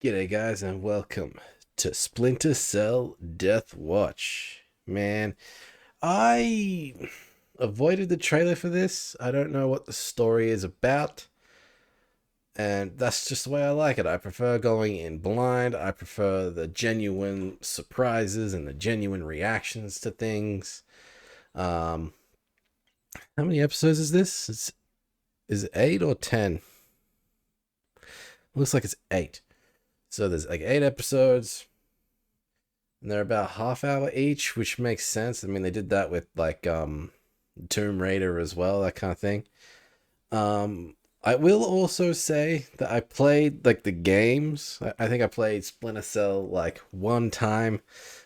G'day guys and welcome to Splinter Cell Deathwatch. Man, I avoided the trailer for this. I don't know what the story is about. And that's just the way I like it. I prefer going in blind. I prefer the genuine surprises and the genuine reactions to things. How many episodes is this? Is it 8 or 10? Looks like it's 8. So there's like 8 episodes, and they're about half hour each, which makes sense. I mean, they did that with like Tomb Raider as well, that kind of thing. I will also say that I played like the games. I think I played Splinter Cell like one time,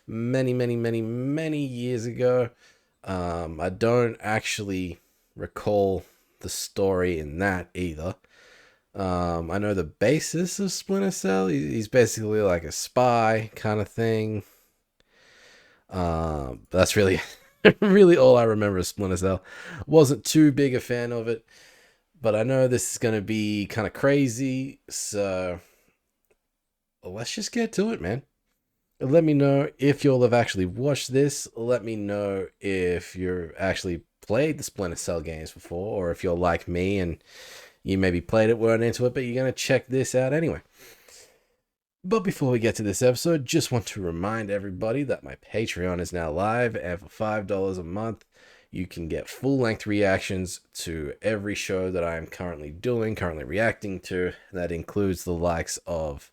many years ago. I don't actually recall the story in that either. I know the basis of Splinter Cell. He's basically like a spy kind of thing. That's really, really all I remember of Splinter Cell. Wasn't too big a fan of it, but I know this is gonna be kind of crazy. So let's just get to it, man. Let me know if you'll have actually watched this. Let me know if you're actually played the Splinter Cell games before, or if you're like me and you maybe played it, weren't into it, but you're going to check this out anyway. But before we get to this episode, just want to remind everybody that my Patreon is now live, and for $5 a month, you can get full-length reactions to every show that I am currently reacting to. That includes the likes of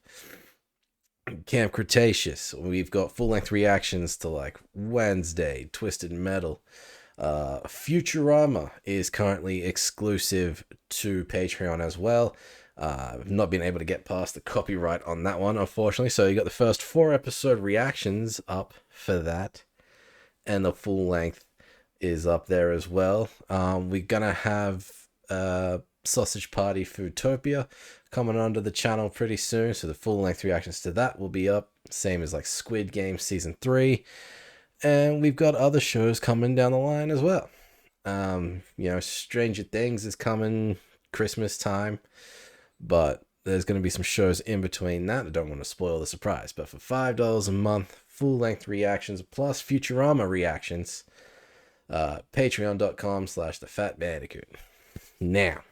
Camp Cretaceous. We've got full-length reactions to like Wednesday, Twisted Metal. Futurama is currently exclusive to Patreon as well. I've not been able to get past the copyright on that one, unfortunately. So you got the first 4 episode reactions up for that, and the full length is up there as well. We're gonna have Sausage Party Foodtopia coming onto the channel pretty soon, so the full length reactions to that will be up, same as like Squid Game season 3. And we've got other shows coming down the line as well. Stranger Things is coming Christmas time, but there's going to be some shows in between that. I don't want to spoil the surprise, but for $5 a month, full-length reactions plus Futurama reactions, patreon.com/TheFatBandicout. Now,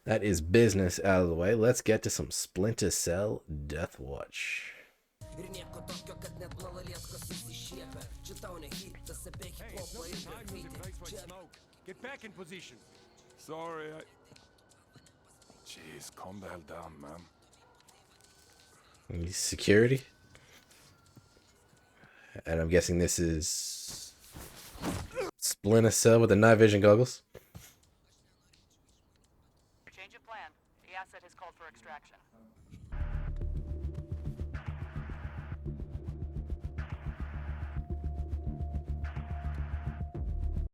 that is business out of the way. Let's get to some Splinter Cell Deathwatch. Get back in position. Sorry, Jeez, calm the hell down, man. Security? And I'm guessing this is Splinter Cell with the night vision goggles. Change of plan. The asset has called for extraction.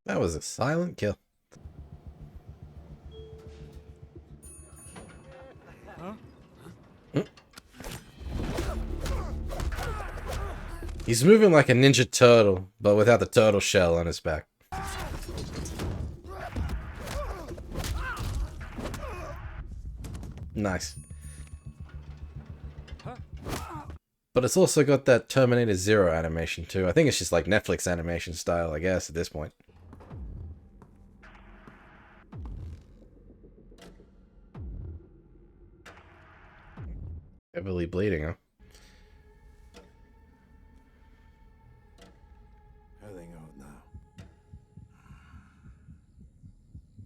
That was a silent kill. He's moving like a Ninja Turtle, but without the turtle shell on his back. Nice. But it's also got that Terminator Zero animation too. I think it's just like Netflix animation style, I guess, at this point. Heavily bleeding, huh? Heading out now.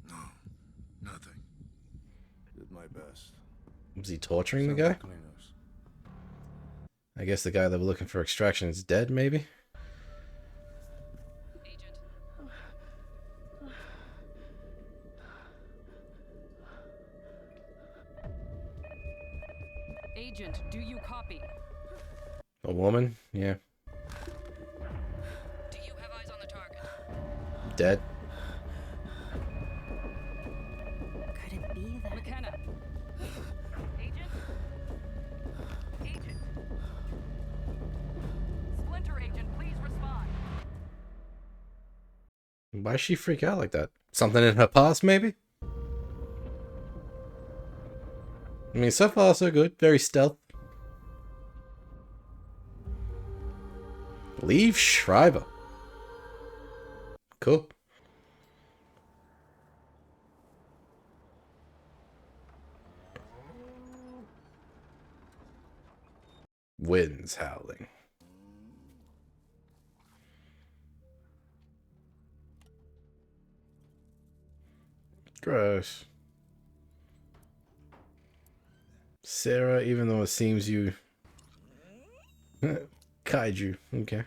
No, nothing. Did my best. Was he torturing the guy? I guess the guy that we're looking for extraction is dead, maybe? Agent, do you copy? A woman? Yeah. Do you have eyes on the target? Dead? Could it be that? McKenna! Agent? Agent? Splinter Agent, please respond. Why'd she freak out like that? Something in her past, maybe? I mean, so far so good. Very stealth. Leave Schreiber. Cool. Winds howling. Gross. Sarah, even though it seems you... Kaiju. Okay.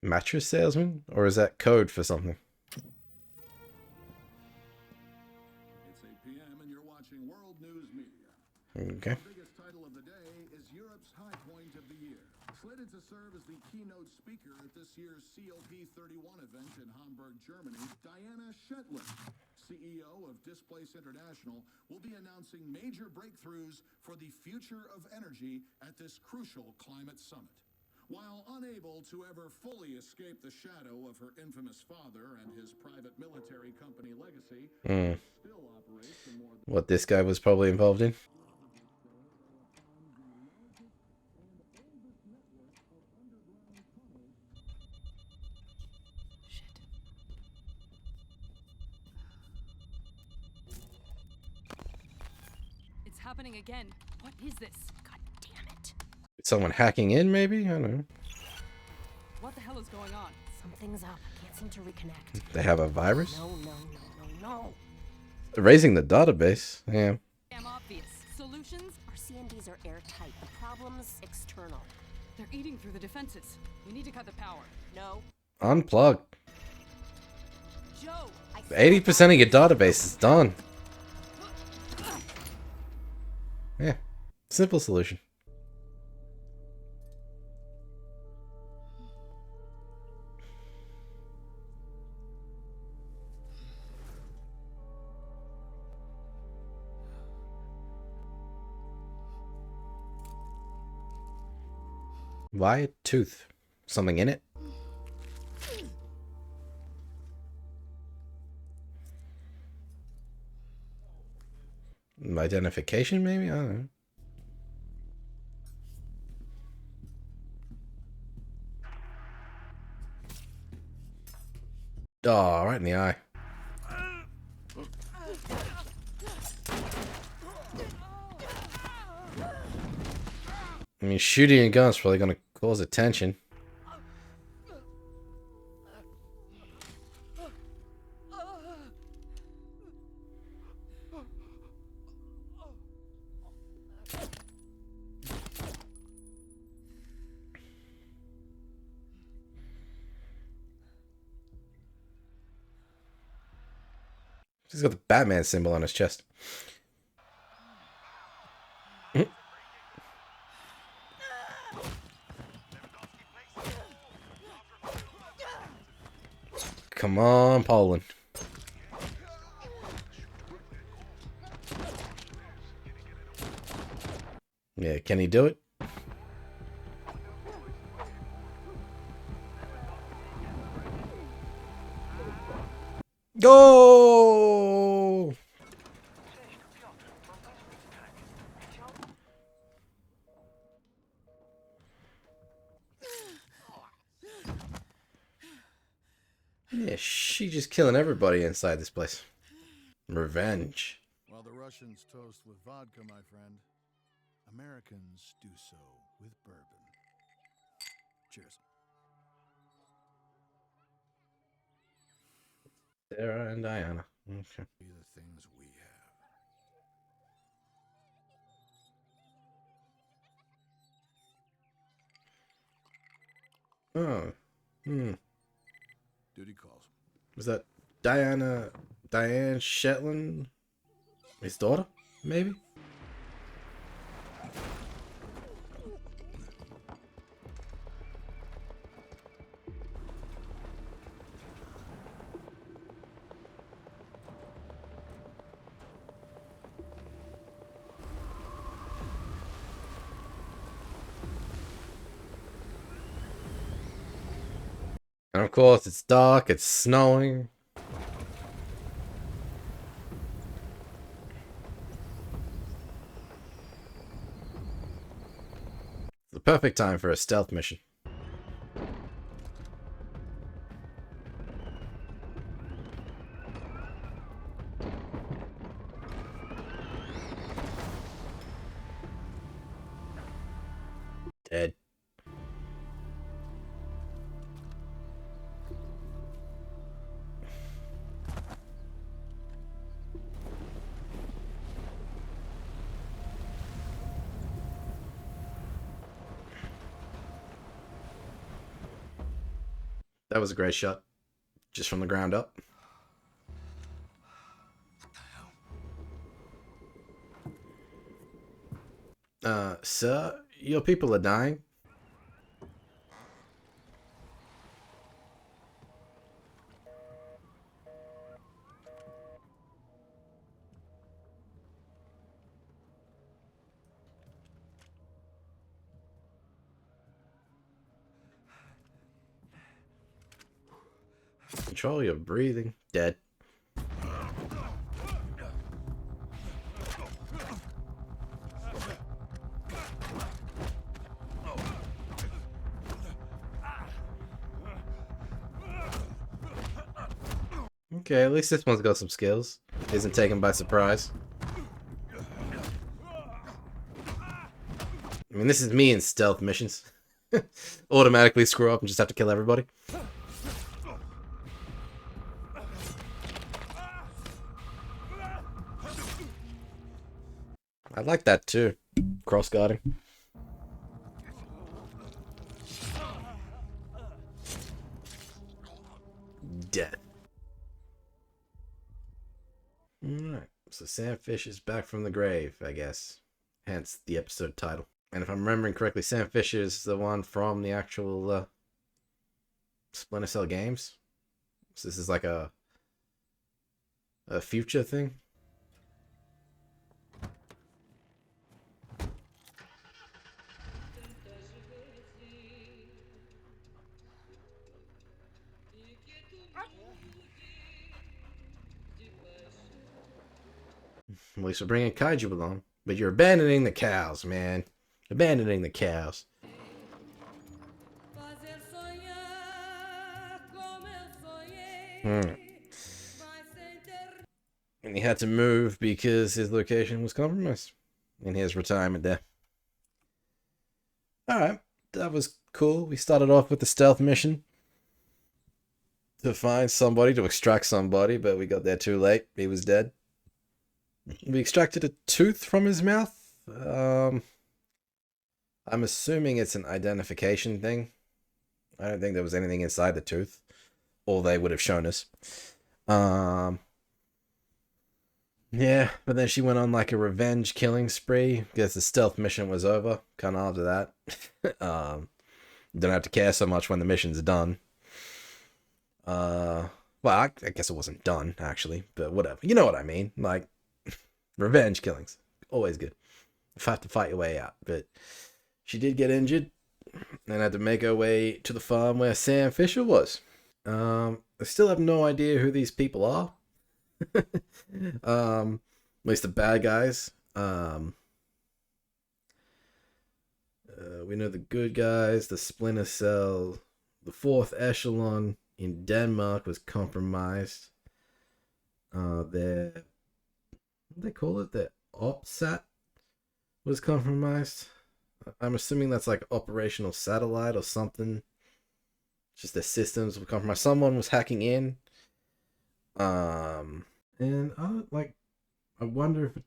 Mattress salesman? Or is that code for something? It's 8 p.m. and you're watching World News Media. Okay. The biggest title of the day is Europe's high point of the year. Slated to serve as the keynote speaker at this year's COP31 event in Hamburg, Germany, Diana Shetland, CEO of Displace International, will be announcing major breakthroughs for the future of energy at this crucial climate summit. While unable to ever fully escape the shadow of her infamous father and his private military company legacy, still operates in more than What this guy was probably involved in. It's happening again. What is this? God damn it. Someone hacking in, maybe? I don't know. What the hell is going on? Something's up. I can't seem to reconnect. They have a virus? No. Erasing the database? Yeah. Damn obvious. Solutions? Our CNDs are airtight. The problem's external. They're eating through the defenses. We need to cut the power. No. Unplug. Joe! 80% of your database is done. Yeah. Simple solution. Why a tooth? Something in it? Identification, maybe? I don't know. Oh, right in the eye. I mean, shooting a gun's probably gonna cause attention. He's got the Batman symbol on his chest. Come on, Poland. Yeah, can he do it? Go! Yeah, she just killing everybody inside this place. Revenge. While the Russians toast with vodka, my friend, Americans do so with bourbon. Cheers. Sarah and Diana. Okay. Be the things we have. Oh. Duty calls. Was that Diane Shetland? His daughter? Maybe? And of course, it's dark, it's snowing. The perfect time for a stealth mission. Dead. That was a great shot. Just from the ground up. Sir, your people are dying. Control your breathing. Dead. Okay, at least this one's got some skills. Isn't taken by surprise. I mean, this is me in stealth missions. Automatically screw up and just have to kill everybody. I like that too. Cross-guarding. Dead. Alright, so Sam Fish is back from the grave, I guess. Hence the episode title. And if I'm remembering correctly, Sam Fish is the one from the actual Splinter Cell games. So this is like a future thing. At least we're bringing Kaiju along. But you're abandoning the cows, man. Abandoning the cows. And he had to move because his location was compromised. In his retirement there. Alright, that was cool. We started off with the stealth mission. To find somebody, to extract somebody, but we got there too late. He was dead. We extracted a tooth from his mouth. I'm assuming it's an identification thing. I don't think there was anything inside the tooth. Or they would have shown us. Yeah, but then she went on like a revenge killing spree. Because the stealth mission was over. Kind of after that. Don't have to care so much when the mission's done. Well, I guess it wasn't done, actually. But whatever. You know what I mean. Like, revenge killings. Always good. You have to fight your way out. But she did get injured. And had to make her way to the farm where Sam Fisher was. I still have no idea who these people are. At least the bad guys. We know the good guys, the Splinter Cell, the fourth echelon in Denmark was compromised. What do they call it? The OPSAT was compromised. I'm assuming that's like operational satellite or something. Just the systems were compromised. Someone was hacking in. And I wonder if it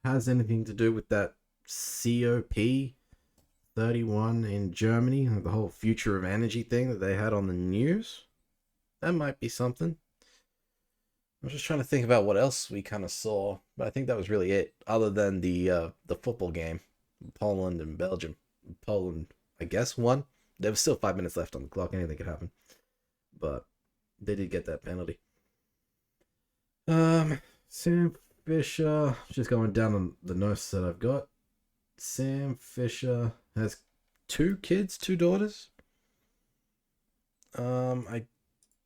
has anything to do with that COP31 in Germany, the whole future of energy thing that they had on the news. That might be something. I'm just trying to think about what else we kind of saw, but I think that was really it, other than the football game, Poland and Belgium. Poland, I guess, won. There was still 5 minutes left on the clock. Anything could happen, but they did get that penalty. Sam Fisher, just going down on the notes that I've got. Sam Fisher has 2 kids, 2 daughters. I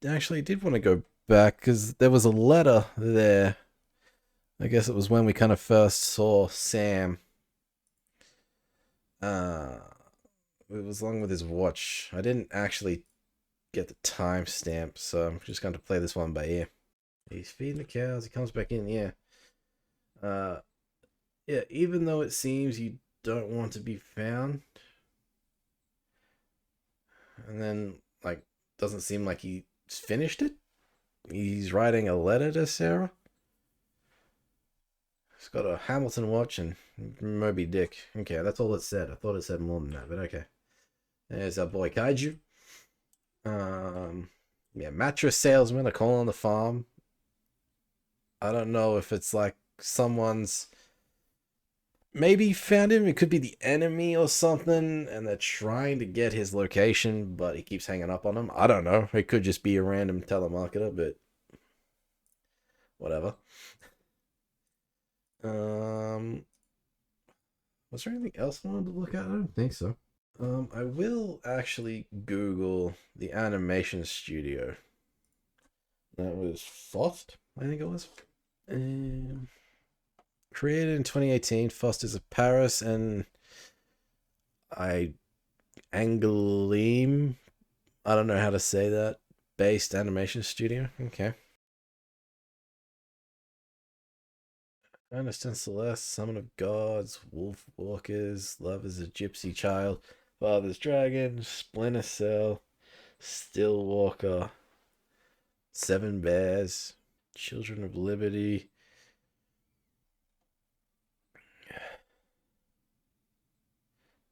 actually did want to go back because there was a letter there. I guess it was when we kind of first saw Sam. Uh, it was along with his watch. I didn't actually get the timestamp, so I'm just going to play this one by ear. He's feeding the cows. He comes back in. Yeah. Yeah. Even though it seems you don't want to be found, and then like doesn't seem like he's finished it. He's writing a letter to Sarah. It's got a Hamilton watch and Moby Dick. Okay, that's all it said. I thought it said more than that, but okay. There's our boy Kaiju. Yeah, mattress salesman. A call on the farm. I don't know if it's like someone's maybe found him. It could be the enemy or something, and they're trying to get his location, but he keeps hanging up on them. I don't know. It could just be a random telemarketer, but whatever. Was there anything else I wanted to look at? I don't think so. I will actually Google the animation studio. That was Fost, I think it was. Created in 2018, Fost is a Paris and Angoulême. I don't know how to say that. Based animation studio. Okay. Ernest and Celeste, Summon of Gods, Wolf Walkers, Love is a Gypsy Child, Father's Dragon, Splinter Cell, Stillwalker, Seven Bears, Children of Liberty.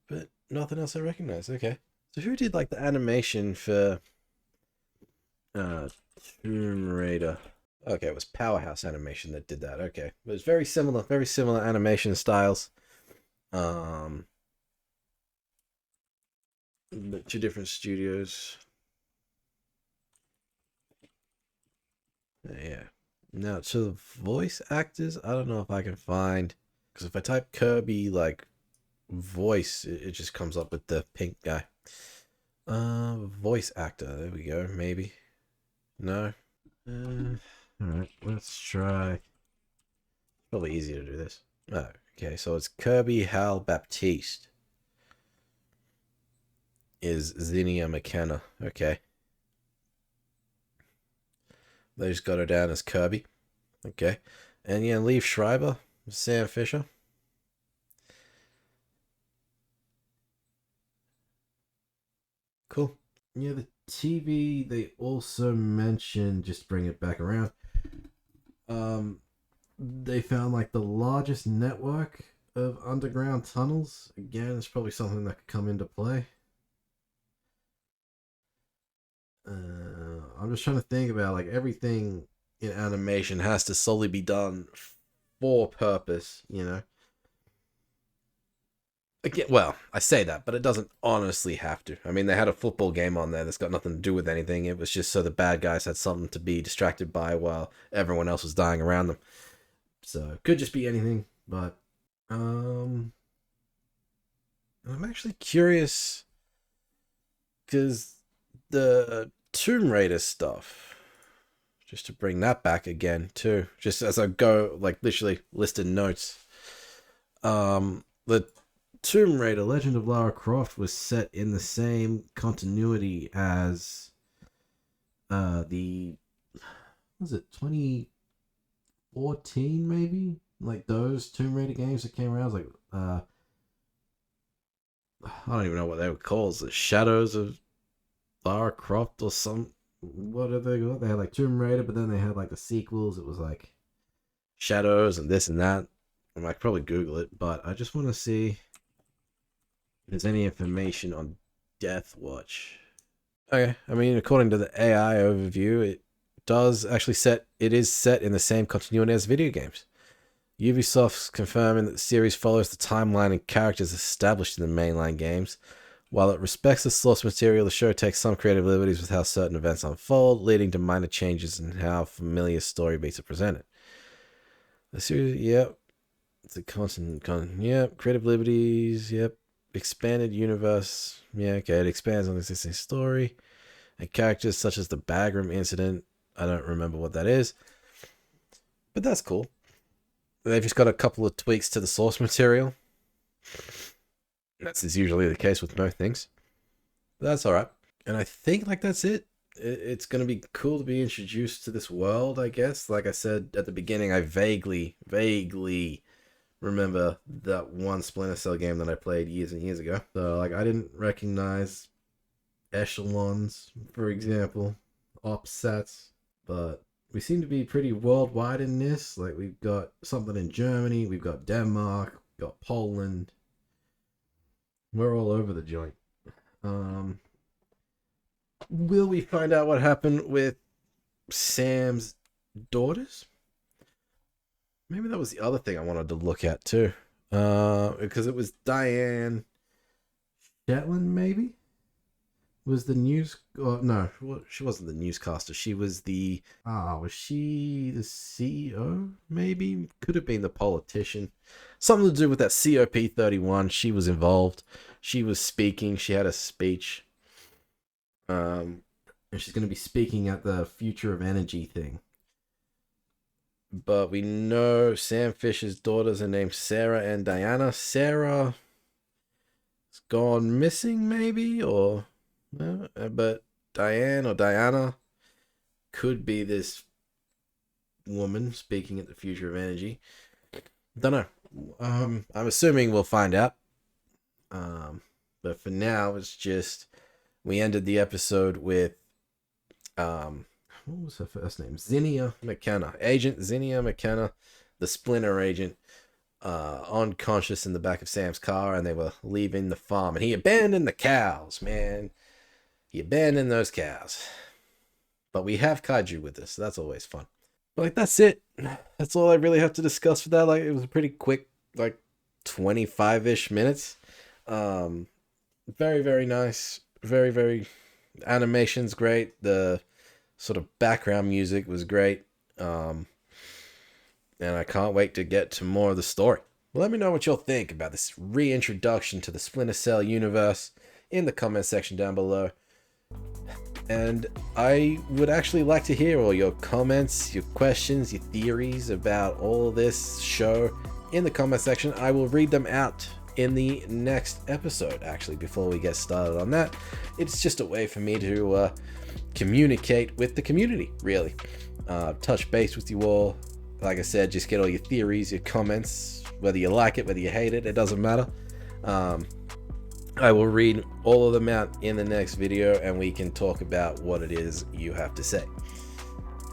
But nothing else I recognize. Okay. So who did like the animation for Tomb Raider? Okay, it was Powerhouse Animation that did that. Okay. But it's very similar animation styles. But two different studios. Yeah. Now, to the voice actors, I don't know if I can find... Because if I type Kirby, like, voice, it just comes up with the pink guy. Voice actor. There we go, maybe. No? Alright, let's try. Probably easier to do this. Oh, okay, so it's Kirby Hal Baptiste. Is Zinnia McKenna. Okay. They just got her down as Kirby. Okay. And yeah, Liev Schreiber, Sam Fisher. Cool. Yeah, the TV, they also mentioned, just to bring it back around, they found like the largest network of underground tunnels. Again, it's probably something that could come into play. I'm just trying to think about like everything in animation has to solely be done for purpose, you know. Again, well, I say that, but it doesn't honestly have to. I mean, they had a football game on there that's got nothing to do with anything. It was just so the bad guys had something to be distracted by while everyone else was dying around them. So it could just be anything, but I'm actually curious because the Tomb Raider stuff, just to bring that back again too, just as I go, like literally listed notes. The Tomb Raider Legend of Lara Croft was set in the same continuity as the was it 2014 maybe, like those Tomb Raider games that came around. I was like I don't even know what they were called. The Shadows of Lara Croft or some, what are they called? They had like Tomb Raider, but then they had like the sequels. It was like Shadows and this and that. I might probably Google it, but I just want to see if there's any information on Deathwatch. Okay, I mean, according to the AI overview, it is set in the same continuity as video games. Ubisoft's confirming that the series follows the timeline and characters established in the mainline games. While it respects the source material, the show takes some creative liberties with how certain events unfold, leading to minor changes in how familiar story beats are presented. The series, yep. It's a yep. Creative liberties, yep. Expanded universe, yeah, okay. It expands on the existing story. and characters such as the Bagram incident. I don't remember what that is, but that's cool. They've just got a couple of tweaks to the source material. That's usually the case with most things. But that's alright. And I think like that's it. It's going to be cool to be introduced to this world, I guess. Like I said at the beginning, I vaguely remember that one Splinter Cell game that I played years and years ago. So, like, I didn't recognize echelons, for example, OPSATs, but we seem to be pretty worldwide in this. Like, we've got something in Germany, we've got Denmark, we've got Poland. We're all over the joint. Will we find out what happened with Sam's daughters? Maybe that was the other thing I wanted to look at too. Because it was Diane Shetland, maybe? Was the news... no, she wasn't the newscaster. She was the... was she the CEO, maybe? Could have been the politician. Something to do with that COP31. She was involved. She was speaking. She had a speech. And she's going to be speaking at the Future of Energy thing. But we know Sam Fisher's daughters are named Sarah and Diana. Sarah has gone missing, maybe? Or... but Diane or Diana could be this woman speaking at the Future of Energy. Don't know. I'm assuming we'll find out. But for now, it's just we ended the episode with what was her first name? Zinnia McKenna, Agent Zinnia McKenna, the Splinter agent, unconscious in the back of Sam's car, and they were leaving the farm, and he abandoned the cows, man. He abandoned those cows. But we have kaiju with us, so that's always fun. But like, that's it. That's all I really have to discuss for that. Like, it was a pretty quick, like 25-ish minutes. Very, very nice. Very, very animation's great. The sort of background music was great. And I can't wait to get to more of the story. Well, let me know what you'll think about this reintroduction to the Splinter Cell universe in the comment section down below. And I would actually like to hear all your comments, your questions, your theories about all this show in the comment section. I will read them out in the next episode. Actually, before we get started on that, it's just a way for me to communicate with the community, really. Touch base with you all. Like I said, just get all your theories, your comments, whether you like it, whether you hate it, it doesn't matter. I will read all of them out in the next video, and we can talk about what it is you have to say.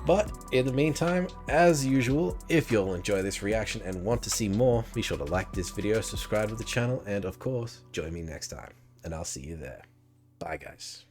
But in the meantime, as usual, if you'll enjoy this reaction and want to see more, be sure to like this video, subscribe to the channel, and of course, join me next time. And I'll see you there. Bye, guys.